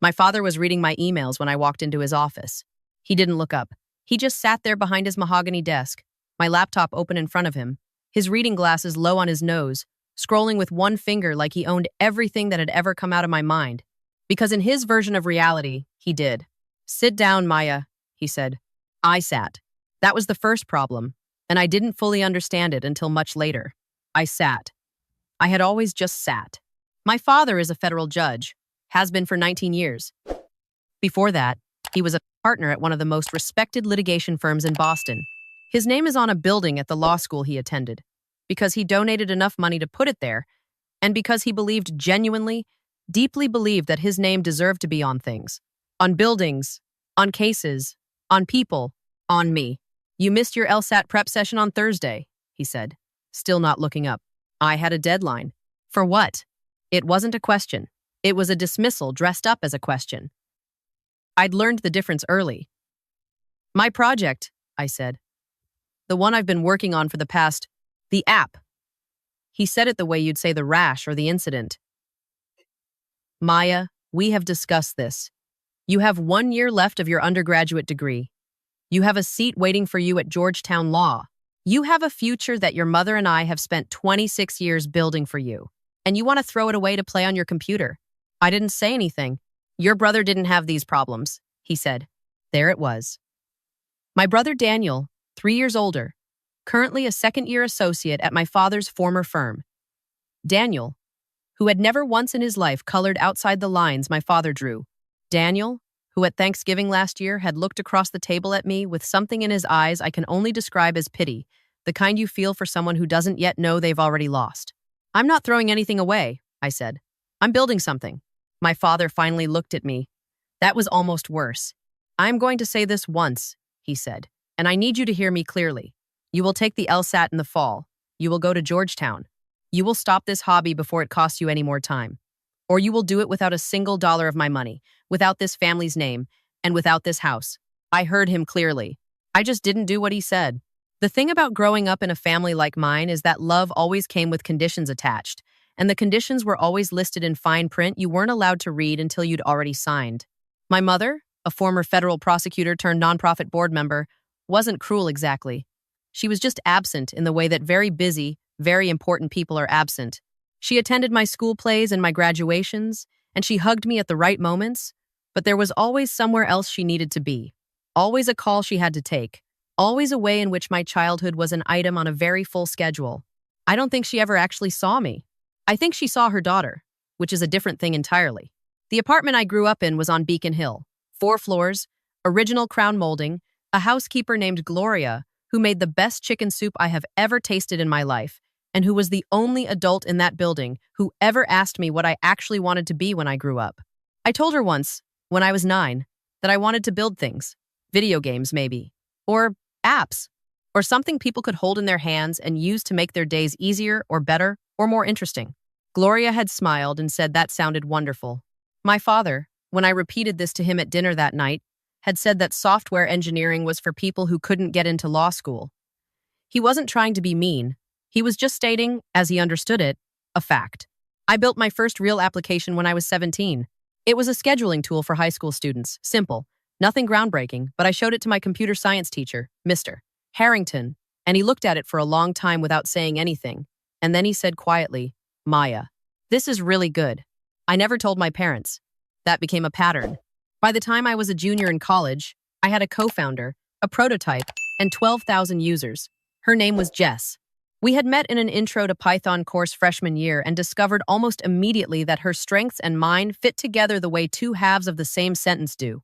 My father was reading my emails when I walked into his office. He didn't look up. He just sat there behind his mahogany desk, my laptop open in front of him, his reading glasses low on his nose, scrolling with one finger like he owned everything that had ever come out of my mind. Because in his version of reality, he did. "Sit down, Maya," he said. I sat. That was the first problem, and I didn't fully understand it until much later. I sat. I had always just sat. My father is a federal judge, has been for 19 years. Before that, he was a partner at one of the most respected litigation firms in Boston. His name is on a building at the law school he attended, because he donated enough money to put it there, and because he believed genuinely, deeply believed that his name deserved to be on things. On buildings, on cases, on people, on me. "You missed your LSAT prep session on Thursday," he said, still not looking up. I had a deadline. For what? It wasn't a question. It was a dismissal dressed up as a question. I'd learned the difference early. "My project," I said. "The one I've been working on for the past, the app." He said it the way you'd say the rash or the incident. "Maya, we have discussed this. You have 1 year left of your undergraduate degree. You have a seat waiting for you at Georgetown Law. You have a future that your mother and I have spent 26 years building for you, and you want to throw it away to play on your computer." I didn't say anything. "Your brother didn't have these problems," he said. There it was. My brother Daniel, 3 years older, currently a second-year associate at my father's former firm. Daniel, who had never once in his life colored outside the lines my father drew. Daniel, who at Thanksgiving last year had looked across the table at me with something in his eyes I can only describe as pity, the kind you feel for someone who doesn't yet know they've already lost. "I'm not throwing anything away," I said. "I'm building something." My father finally looked at me. That was almost worse. "I'm going to say this once," he said, "and I need you to hear me clearly. You will take the LSAT in the fall. You will go to Georgetown. You will stop this hobby before it costs you any more time. Or you will do it without a single dollar of my money, without this family's name, and without this house." I heard him clearly. I just didn't do what he said. The thing about growing up in a family like mine is that love always came with conditions attached, and the conditions were always listed in fine print you weren't allowed to read until you'd already signed. My mother, a former federal prosecutor turned nonprofit board member, wasn't cruel exactly. She was just absent in the way that very busy, very important people are absent. She attended my school plays and my graduations, and she hugged me at the right moments, but there was always somewhere else she needed to be. Always a call she had to take. Always a way in which my childhood was an item on a very full schedule. I don't think she ever actually saw me. I think she saw her daughter, which is a different thing entirely. The apartment I grew up in was on Beacon Hill. 4 floors, original crown molding, a housekeeper named Gloria, who made the best chicken soup I have ever tasted in my life, and who was the only adult in that building who ever asked me what I actually wanted to be when I grew up. I told her once, when I was 9, that I wanted to build things. Video games, maybe. Or apps. Or something people could hold in their hands and use to make their days easier or better or more interesting. Gloria had smiled and said that sounded wonderful. My father, when I repeated this to him at dinner that night, had said that software engineering was for people who couldn't get into law school. He wasn't trying to be mean. He was just stating, as he understood it, a fact. I built my first real application when I was 17. It was a scheduling tool for high school students. Simple. Nothing groundbreaking, but I showed it to my computer science teacher, Mr. Harrington, and he looked at it for a long time without saying anything. And then he said quietly, "Maya, this is really good." I never told my parents. That became a pattern. By the time I was a junior in college, I had a co-founder, a prototype, and 12,000 users. Her name was Jess. We had met in an Intro to Python course freshman year and discovered almost immediately that her strengths and mine fit together the way 2 halves of the same sentence do.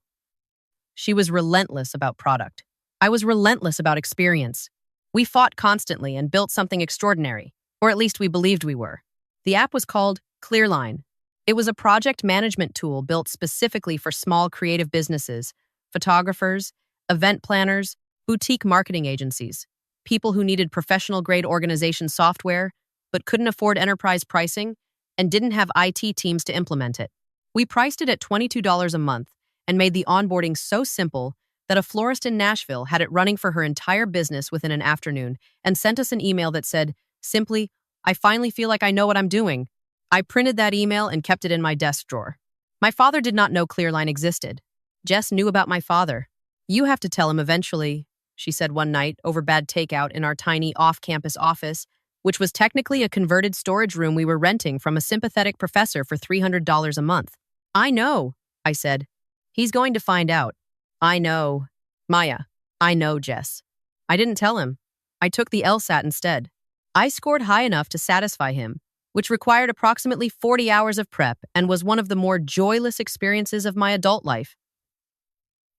She was relentless about product. I was relentless about experience. We fought constantly and built something extraordinary, or at least we believed we were. The app was called Clearline. It was a project management tool built specifically for small creative businesses, photographers, event planners, boutique marketing agencies, people who needed professional-grade organization software but couldn't afford enterprise pricing and didn't have IT teams to implement it. We priced it at $22 a month and made the onboarding so simple that a florist in Nashville had it running for her entire business within an afternoon and sent us an email that said, simply, "I finally feel like I know what I'm doing." I printed that email and kept it in my desk drawer. My father did not know Clearline existed. Jess knew about my father. You have to tell him eventually, she said one night over bad takeout in our tiny off-campus office, which was technically a converted storage room we were renting from a sympathetic professor for $300 a month. I know, I said. He's going to find out. I know. Maya. I know, Jess. I didn't tell him. I took the LSAT instead. I scored high enough to satisfy him, which required approximately 40 hours of prep and was one of the more joyless experiences of my adult life.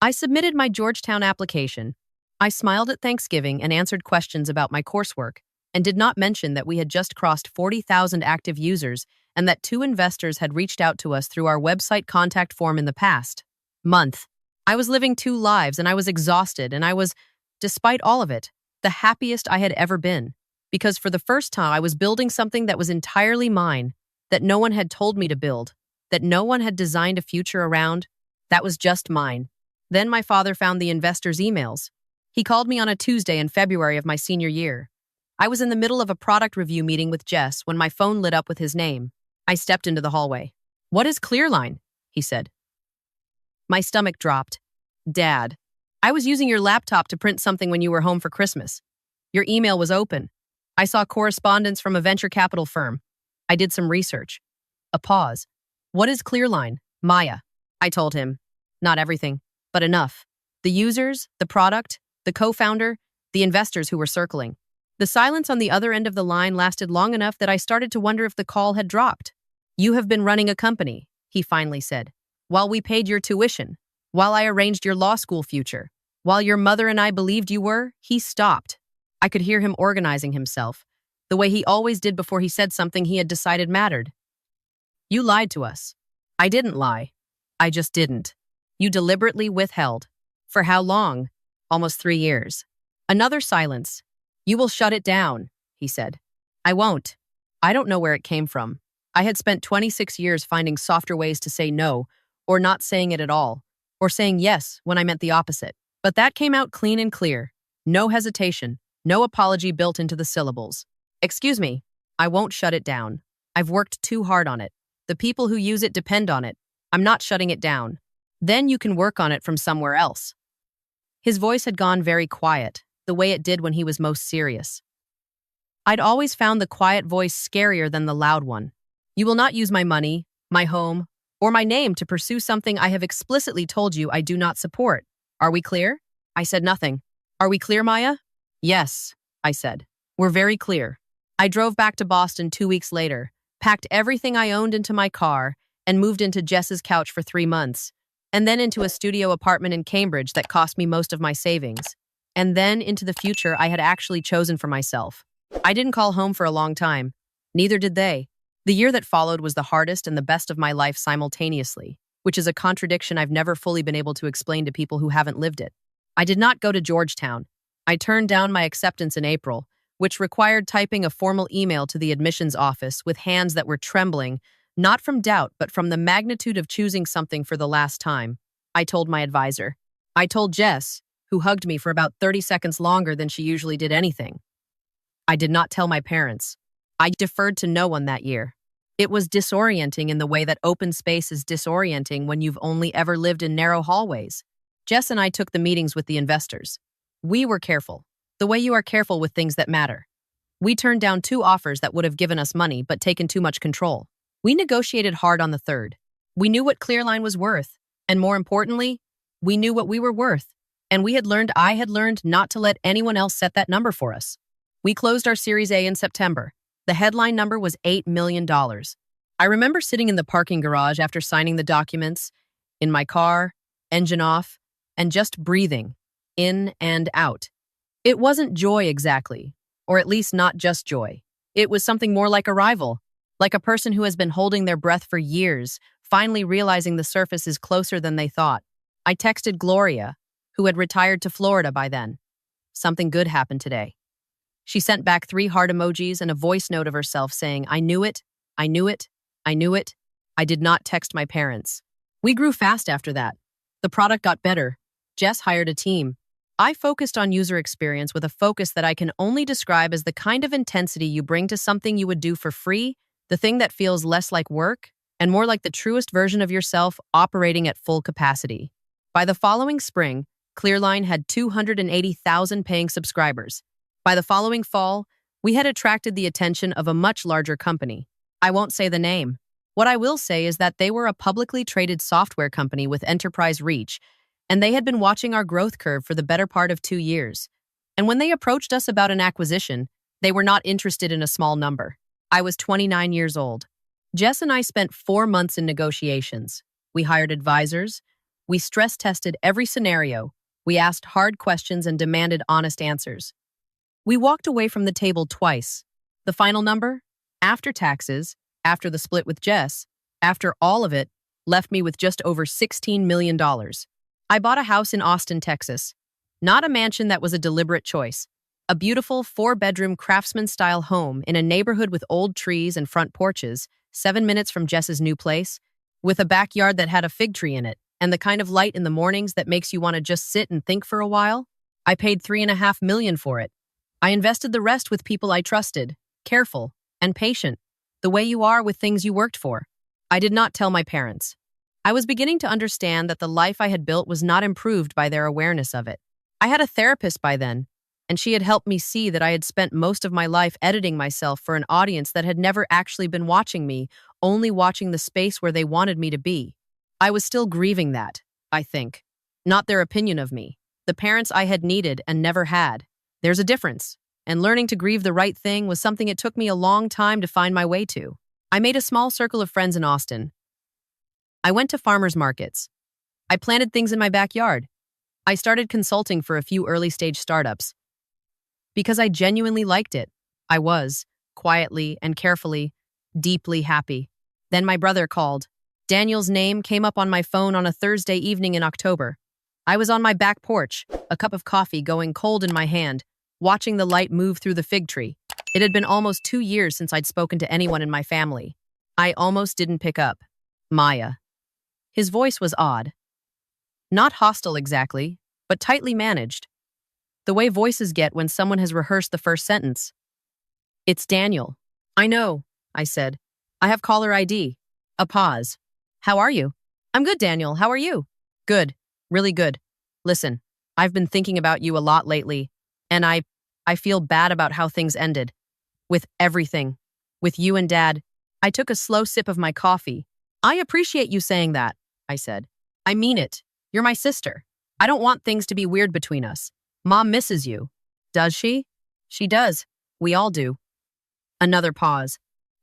I submitted my Georgetown application. I smiled at Thanksgiving and answered questions about my coursework, and did not mention that we had just crossed 40,000 active users and that 2 investors had reached out to us through our website contact form in the past month. I was living 2 lives and I was exhausted, and I was, despite all of it, the happiest I had ever been, because for the first time I was building something that was entirely mine, that no one had told me to build, that no one had designed a future around, that was just mine. Then my father found the investors' emails. He called me on a Tuesday in February of my senior year. I was in the middle of a product review meeting with Jess when my phone lit up with his name. I stepped into the hallway. "What is Clearline?" he said. My stomach dropped. "Dad, I was using your laptop to print something when you were home for Christmas. Your email was open. I saw correspondence from a venture capital firm. I did some research." A pause. "What is Clearline, Maya?" I told him. Not everything, but enough. The users, the product, the co-founder, the investors who were circling. The silence on the other end of the line lasted long enough that I started to wonder if the call had dropped. "You have been running a company," he finally said. "While we paid your tuition, while I arranged your law school future, while your mother and I believed you were," he stopped. I could hear him organizing himself, the way he always did before he said something he had decided mattered. "You lied to us." "I didn't lie. I just didn't. You deliberately withheld." "For how long?" "Almost 3 years." Another silence. "You will shut it down," he said. "I won't." I don't know where it came from. I had spent 26 years finding softer ways to say no, or not saying it at all, or saying yes when I meant the opposite. But that came out clean and clear. No hesitation, no apology built into the syllables. "Excuse me, I won't shut it down. I've worked too hard on it. The people who use it depend on it. I'm not shutting it down. Then you can work on it from somewhere else." His voice had gone very quiet, the way it did when he was most serious. I'd always found the quiet voice scarier than the loud one. "You will not use my money, my home, or my name to pursue something I have explicitly told you I do not support. Are we clear?" I said nothing. "Are we clear, Maya?" "Yes," I said. "We're very clear." I drove back to Boston 2 weeks later, packed everything I owned into my car, and moved into Jess's couch for 3 months, and then into a studio apartment in Cambridge that cost me most of my savings, and then into the future I had actually chosen for myself. I didn't call home for a long time. Neither did they. The year that followed was the hardest and the best of my life simultaneously, which is a contradiction I've never fully been able to explain to people who haven't lived it. I did not go to Georgetown. I turned down my acceptance in April, which required typing a formal email to the admissions office with hands that were trembling, not from doubt, but from the magnitude of choosing something for the last time. I told my advisor. I told Jess, who hugged me for about 30 seconds longer than she usually did anything. I did not tell my parents. I deferred to no one that year. It was disorienting in the way that open space is disorienting when you've only ever lived in narrow hallways. Jess and I took the meetings with the investors. We were careful, the way you are careful with things that matter. We turned down 2 offers that would have given us money but taken too much control. We negotiated hard on the 3rd. We knew what Clearline was worth, and more importantly, we knew what we were worth, and I had learned not to let anyone else set that number for us. We closed our Series A in September. The headline number was $8 million. I remember sitting in the parking garage after signing the documents, in my car, engine off, and just breathing, in and out. It wasn't joy exactly, or at least not just joy. It was something more like arrival, like a person who has been holding their breath for years, finally realizing the surface is closer than they thought. I texted Gloria, who had retired to Florida by then. Something good happened today. She sent back 3 heart emojis and a voice note of herself saying, "I knew it, I knew it, I knew it." I did not text my parents. We grew fast after that. The product got better. Jess hired a team. I focused on user experience with a focus that I can only describe as the kind of intensity you bring to something you would do for free, the thing that feels less like work and more like the truest version of yourself operating at full capacity. By the following spring, Clearline had 280,000 paying subscribers. By the following fall, we had attracted the attention of a much larger company. I won't say the name. What I will say is that they were a publicly traded software company with enterprise reach, and they had been watching our growth curve for the better part of 2 years. And when they approached us about an acquisition, they were not interested in a small number. I was 29 years old. Jess and I spent 4 months in negotiations. We hired advisors. We stress-tested every scenario. We asked hard questions and demanded honest answers. We walked away from the table twice. The final number? After taxes, after the split with Jess, after all of it, left me with just over $16 million. I bought a house in Austin, Texas. Not a mansion that was a deliberate choice. A beautiful 4-bedroom craftsman-style home in a neighborhood with old trees and front porches, 7 minutes from Jess's new place, with a backyard that had a fig tree in it, and the kind of light in the mornings that makes you want to just sit and think for a while. I paid $3.5 million for it. I invested the rest with people I trusted, careful, and patient, the way you are with things you worked for. I did not tell my parents. I was beginning to understand that the life I had built was not improved by their awareness of it. I had a therapist by then, and she had helped me see that I had spent most of my life editing myself for an audience that had never actually been watching me, only watching the space where they wanted me to be. I was still grieving that, I think. Not their opinion of me. The parents I had needed and never had. There's a difference, and learning to grieve the right thing was something it took me a long time to find my way to. I made a small circle of friends in Austin. I went to farmers markets. I planted things in my backyard. I started consulting for a few early-stage startups. Because I genuinely liked it. I was, quietly and carefully, deeply happy. Then my brother called. Daniel's name came up on my phone on a Thursday evening in October. I was on my back porch, a cup of coffee going cold in my hand, watching the light move through the fig tree. It had been almost 2 years since I'd spoken to anyone in my family. I almost didn't pick up. Maya. His voice was odd. Not hostile exactly, but tightly managed. The way voices get when someone has rehearsed the first sentence. It's Daniel. I know, I said. I have caller ID. A pause. How are you? I'm good, Daniel. How are you? Good. Really good. Listen, I've been thinking about you a lot lately, and I feel bad about how things ended. With everything. With you and Dad. I took a slow sip of my coffee. I appreciate you saying that, I said. I mean it. You're my sister. I don't want things to be weird between us. Mom misses you. Does she? She does. We all do. Another pause.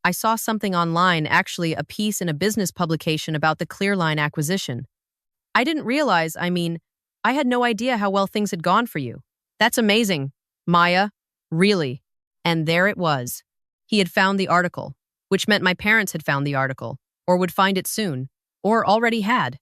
I saw something online, actually a piece in a business publication about the Clearline acquisition. I didn't realize, I had no idea how well things had gone for you. That's amazing, Maya. Really. And there it was. He had found the article, which meant my parents had found the article, or would find it soon, or already had.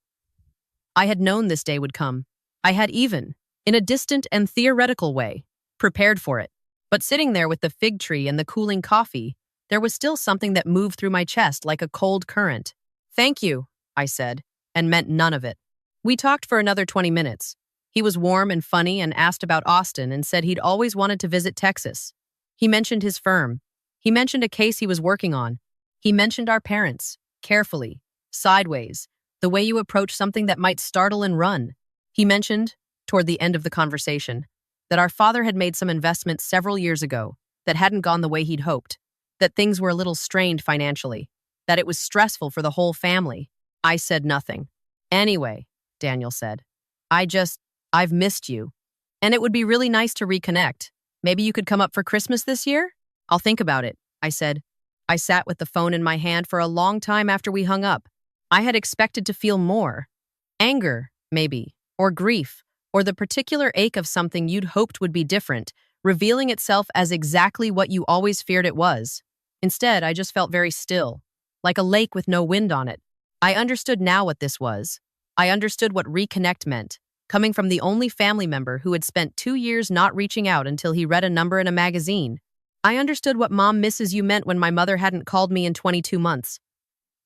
I had known this day would come. I had even, in a distant and theoretical way, prepared for it. But sitting there with the fig tree and the cooling coffee, there was still something that moved through my chest like a cold current. Thank you, I said, and meant none of it. We talked for another 20 minutes. He was warm and funny and asked about Austin and said he'd always wanted to visit Texas. He mentioned his firm. He mentioned a case he was working on. He mentioned our parents, carefully, sideways, the way you approach something that might startle and run. He mentioned, toward the end of the conversation, that our father had made some investments several years ago that hadn't gone the way he'd hoped, that things were a little strained financially, that it was stressful for the whole family. I said nothing. Anyway, Daniel said, I've missed you. And it would be really nice to reconnect. Maybe you could come up for Christmas this year? I'll think about it, I said. I sat with the phone in my hand for a long time after we hung up. I had expected to feel more. Anger, maybe, or grief, or the particular ache of something you'd hoped would be different, revealing itself as exactly what you always feared it was. Instead, I just felt very still, like a lake with no wind on it. I understood now what this was. I understood what reconnect meant, coming from the only family member who had spent 2 years not reaching out until he read a number in a magazine. I understood what Mom misses you meant when my mother hadn't called me in 22 months.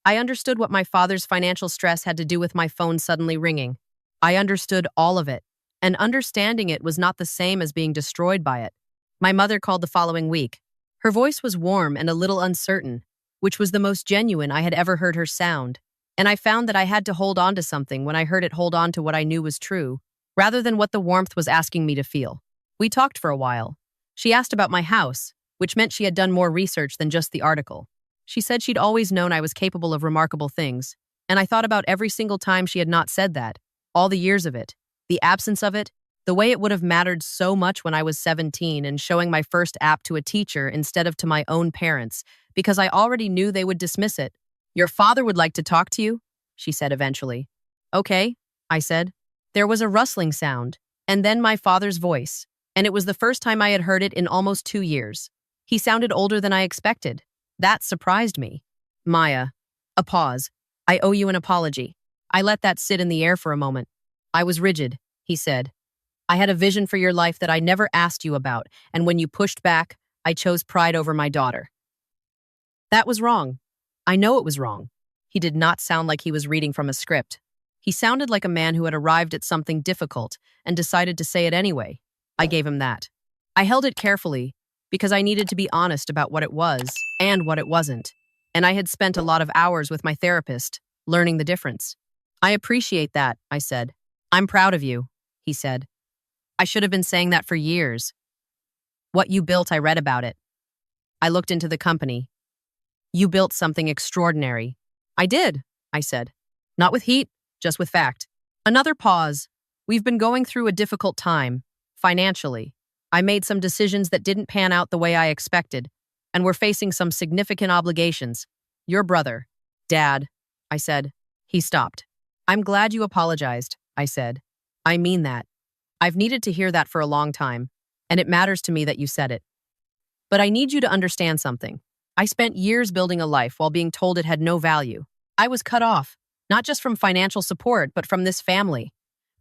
I understood what my father's financial stress had to do with my phone suddenly ringing. I understood all of it, and understanding it was not the same as being destroyed by it. My mother called the following week. Her voice was warm and a little uncertain. which was the most genuine I had ever heard her sound. And I found that I had to hold on to something when I heard it hold on to what I knew was true, rather than what the warmth was asking me to feel. We talked for a while. She asked about my house, which meant she had done more research than just the article. She said she'd always known I was capable of remarkable things, and I thought about every single time she had not said that, all the years of it, the absence of it, the way it would have mattered so much when I was 17 and showing my first app to a teacher instead of to my own parents, because I already knew they would dismiss it. "Your father would like to talk to you," she said eventually. "Okay," I said. There was a rustling sound, and then my father's voice, and it was the first time I had heard it in almost 2 years. He sounded older than I expected. That surprised me. "Maya." A pause. "I owe you an apology." I let that sit in the air for a moment. "I was rigid," he said. "I had a vision for your life that I never asked you about, and when you pushed back, I chose pride over my daughter." That was wrong. I know it was wrong. He did not sound like he was reading from a script. He sounded like a man who had arrived at something difficult and decided to say it anyway. I gave him that. I held it carefully because I needed to be honest about what it was and what it wasn't, and I had spent a lot of hours with my therapist learning the difference. "I appreciate that," I said. "I'm proud of you," he said. "I should have been saying that for years. What you built, I read about it." I looked into the company. "You built something extraordinary." "I did," I said. "Not with heat, just with fact." Another pause. "We've been going through a difficult time, financially. I made some decisions that didn't pan out the way I expected, and we're facing some significant obligations. Your brother." "Dad," I said. He stopped. "I'm glad you apologized," I said. "I mean that. I've needed to hear that for a long time, and it matters to me that you said it. But I need you to understand something. I spent years building a life while being told it had no value. I was cut off, not just from financial support, but from this family,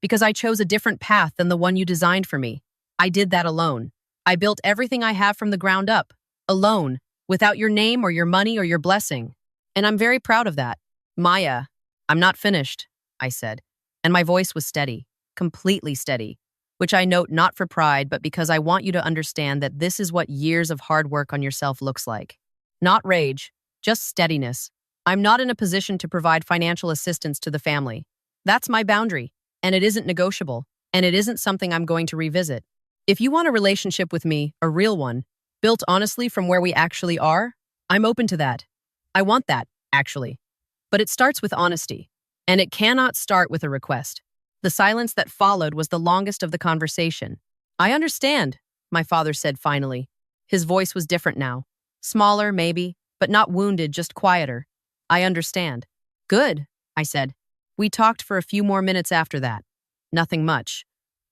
because I chose a different path than the one you designed for me. I did that alone. I built everything I have from the ground up, alone, without your name or your money or your blessing. And I'm very proud of that." "Maya, I'm not finished," I said, and my voice was steady, completely steady, which I note not for pride, but because I want you to understand that this is what years of hard work on yourself looks like. Not rage, just steadiness. I'm not in a position to provide financial assistance to the family. That's my boundary, and it isn't negotiable, and it isn't something I'm going to revisit. If you want a relationship with me, a real one, built honestly from where we actually are, I'm open to that. I want that, actually. But it starts with honesty, and it cannot start with a request." The silence that followed was the longest of the conversation. "I understand," my father said finally. His voice was different now. Smaller, maybe, but not wounded, just quieter. "I understand." "Good," I said. We talked for a few more minutes after that. Nothing much.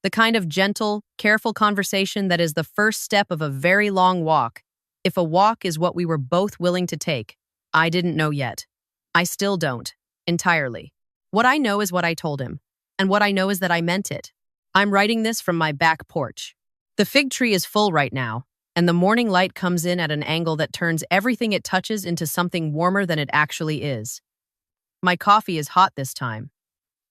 The kind of gentle, careful conversation that is the first step of a very long walk, if a walk is what we were both willing to take. I didn't know yet. I still don't, entirely. What I know is what I told him, and what I know is that I meant it. I'm writing this from my back porch. The fig tree is full right now, and the morning light comes in at an angle that turns everything it touches into something warmer than it actually is. My coffee is hot this time.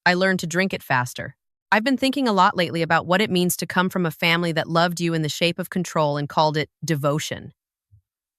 I learned to drink it faster. I've been thinking a lot lately about what it means to come from a family that loved you in the shape of control and called it devotion.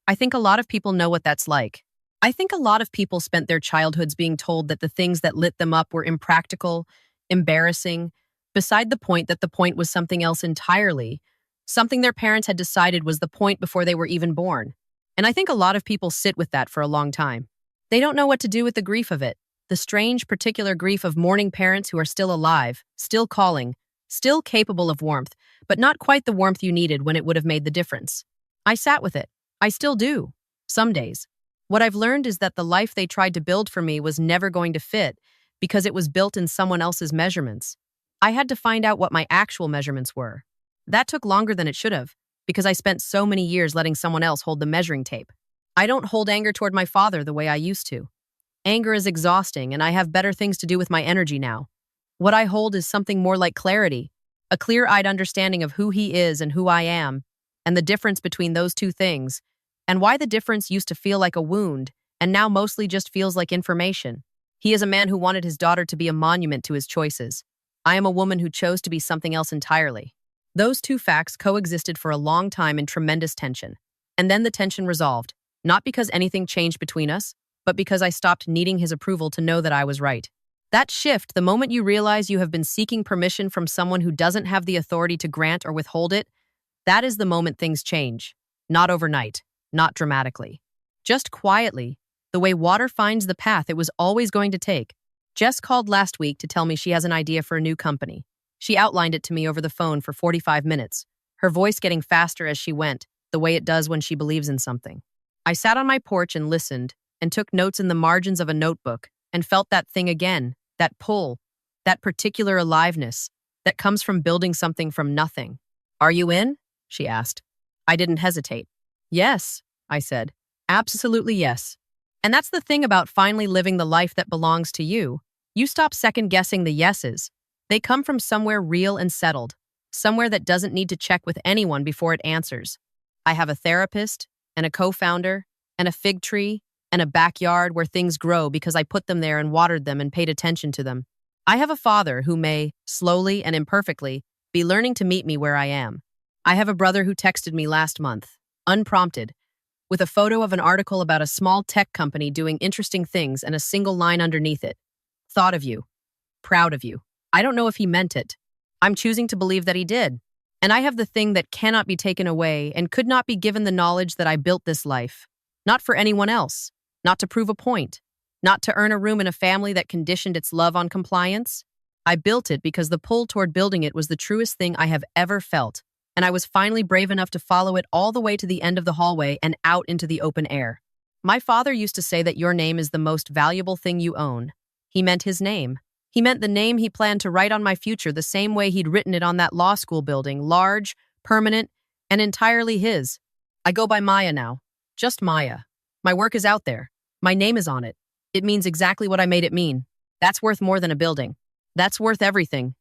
I think a lot of people know what that's like. I think a lot of people spent their childhoods being told that the things that lit them up were impractical, embarrassing, beside the point that the point was something else entirely, something their parents had decided was the point before they were even born. And I think a lot of people sit with that for a long time. They don't know what to do with the grief of it, the strange, particular grief of mourning parents who are still alive, still calling, still capable of warmth, but not quite the warmth you needed when it would have made the difference. I sat with it. I still do. Some days. What I've learned is that the life they tried to build for me was never going to fit because it was built in someone else's measurements. I had to find out what my actual measurements were. That took longer than it should have because I spent so many years letting someone else hold the measuring tape. I don't hold anger toward my father the way I used to. Anger is exhausting, and I have better things to do with my energy now. What I hold is something more like clarity, a clear-eyed understanding of who he is and who I am, and the difference between those two things, and why the difference used to feel like a wound, and now mostly just feels like information. He is a man who wanted his daughter to be a monument to his choices. I am a woman who chose to be something else entirely. Those two facts coexisted for a long time in tremendous tension. And then the tension resolved. Not because anything changed between us, but because I stopped needing his approval to know that I was right. That shift, the moment you realize you have been seeking permission from someone who doesn't have the authority to grant or withhold it, that is the moment things change. Not overnight, not dramatically. Just quietly, the way water finds the path it was always going to take. Jess called last week to tell me she has an idea for a new company. She outlined it to me over the phone for 45 minutes, her voice getting faster as she went, the way it does when she believes in something. I sat on my porch and listened, and took notes in the margins of a notebook, and felt that thing again, that pull, that particular aliveness that comes from building something from nothing. "Are you in?" she asked. I didn't hesitate. "Yes," I said. "Absolutely yes." And that's the thing about finally living the life that belongs to you. You stop second-guessing the yeses. They come from somewhere real and settled, somewhere that doesn't need to check with anyone before it answers. I have a therapist, and a co-founder, and a fig tree, and a backyard where things grow because I put them there and watered them and paid attention to them. I have a father who may, slowly and imperfectly, be learning to meet me where I am. I have a brother who texted me last month, unprompted, with a photo of an article about a small tech company doing interesting things and a single line underneath it. "Thought of you. Proud of you." I don't know if he meant it. I'm choosing to believe that he did. And I have the thing that cannot be taken away and could not be given the knowledge that I built this life. Not for anyone else. Not to prove a point. Not to earn a room in a family that conditioned its love on compliance. I built it because the pull toward building it was the truest thing I have ever felt, and I was finally brave enough to follow it all the way to the end of the hallway and out into the open air. My father used to say that your name is the most valuable thing you own. He meant his name. He meant the name he planned to write on my future the same way he'd written it on that law school building, large, permanent, and entirely his. I go by Maya now. Just Maya. My work is out there. My name is on it. It means exactly what I made it mean. That's worth more than a building. That's worth everything.